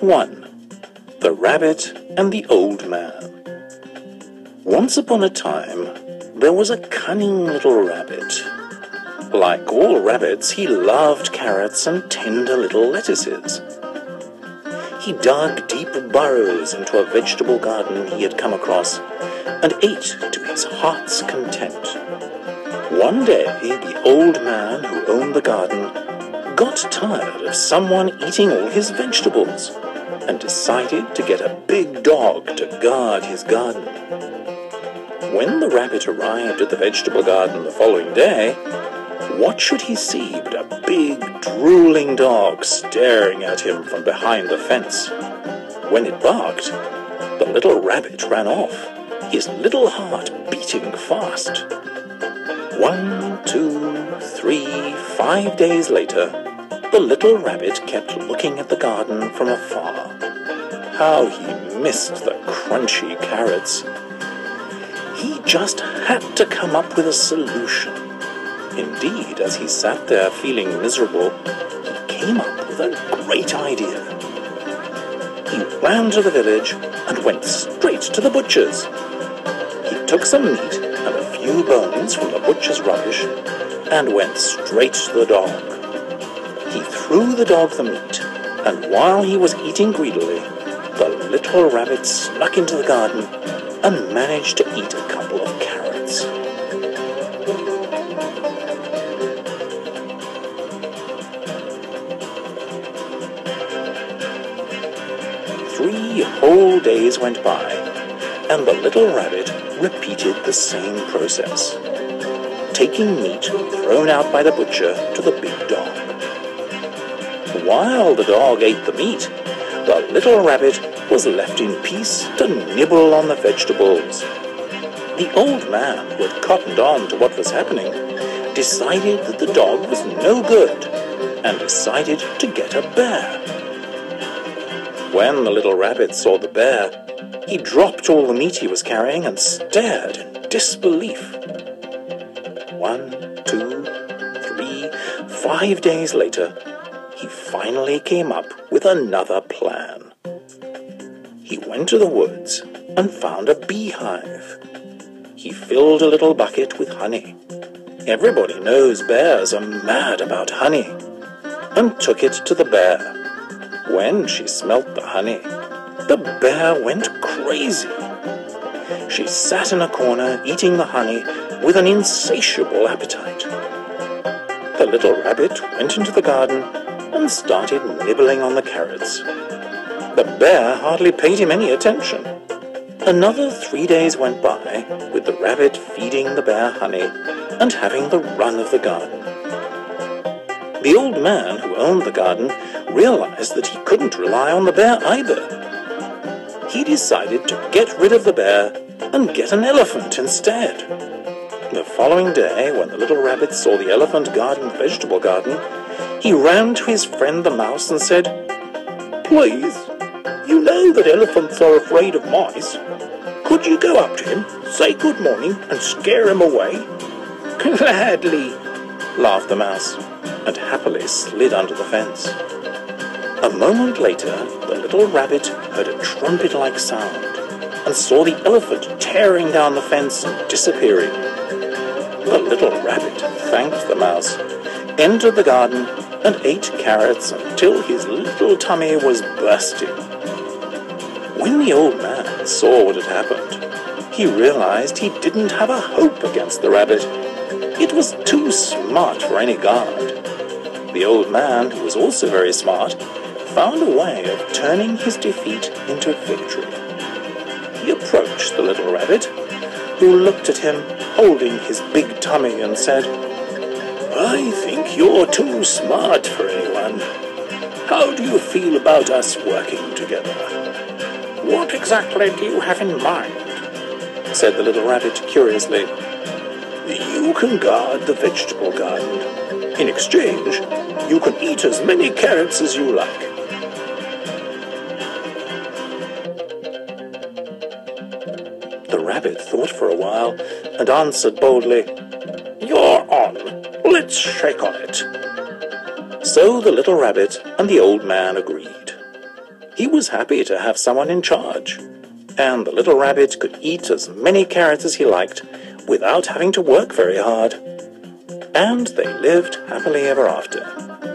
1. The Rabbit and the Old Man. Once upon a time, there was a cunning little rabbit. Like all rabbits, he loved carrots and tender little lettuces. He dug deep burrows into a vegetable garden he had come across and ate to his heart's content. One day, the old man who owned the garden got tired of someone eating all his vegetables and decided to get a big dog to guard his garden. When the rabbit arrived at the vegetable garden the following day, what should he see but a big, drooling dog staring at him from behind the fence? When it barked, the little rabbit ran off, his little heart beating fast. 1, 2, 3, 5 days later, the little rabbit kept looking at the garden from afar. How he missed the crunchy carrots! He just had to come up with a solution. Indeed, as he sat there feeling miserable, he came up with a great idea. He ran to the village and went straight to the butcher's. He took some meat and a few bones from the butcher's rubbish and went straight to the dog. He threw the dog the meat, and while he was eating greedily, the little rabbit snuck into the garden and managed to eat a couple of carrots. Three whole days went by, and the little rabbit repeated the same process, taking meat thrown out by the butcher to the big dog. While the dog ate the meat, the little rabbit was left in peace to nibble on the vegetables. The old man, who had cottoned on to what was happening, decided that the dog was no good and decided to get a bear. When the little rabbit saw the bear, he dropped all the meat he was carrying and stared in disbelief. 1, 2, 3, 5 days later, he finally came up with another plan. He went to the woods and found a beehive. He filled a little bucket with honey. Everybody knows bears are mad about honey, and took it to the bear. When she smelt the honey, the bear went crazy. She sat in a corner eating the honey with an insatiable appetite. The little rabbit went into the garden and started nibbling on the carrots. The bear hardly paid him any attention. Another 3 days went by, with the rabbit feeding the bear honey and having the run of the garden. The old man who owned the garden realized that he couldn't rely on the bear either. He decided to get rid of the bear and get an elephant instead. The following day, when the little rabbit saw the elephant guarding the vegetable garden, he ran to his friend the mouse and said, "Please, you know that elephants are afraid of mice. Could you go up to him, say good morning, and scare him away?" "Gladly," laughed the mouse, and happily slid under the fence. A moment later, the little rabbit heard a trumpet-like sound and saw the elephant tearing down the fence and disappearing. The little rabbit thanked the mouse, entered the garden, and ate carrots until his little tummy was bursting. When the old man saw what had happened, he realized he didn't have a hope against the rabbit. It was too smart for any guard. The old man, who was also very smart, found a way of turning his defeat into victory. He approached the little rabbit, who looked at him, holding his big tummy, and said, "I think you're too smart for anyone. How do you feel about us working together?" "What exactly do you have in mind?" said the little rabbit curiously. "You can guard the vegetable garden. In exchange, you can eat as many carrots as you like." The rabbit thought for a while and answered boldly, "You're on. Let's shake on it." So the little rabbit and the old man agreed. He was happy to have someone in charge, and the little rabbit could eat as many carrots as he liked without having to work very hard. And they lived happily ever after.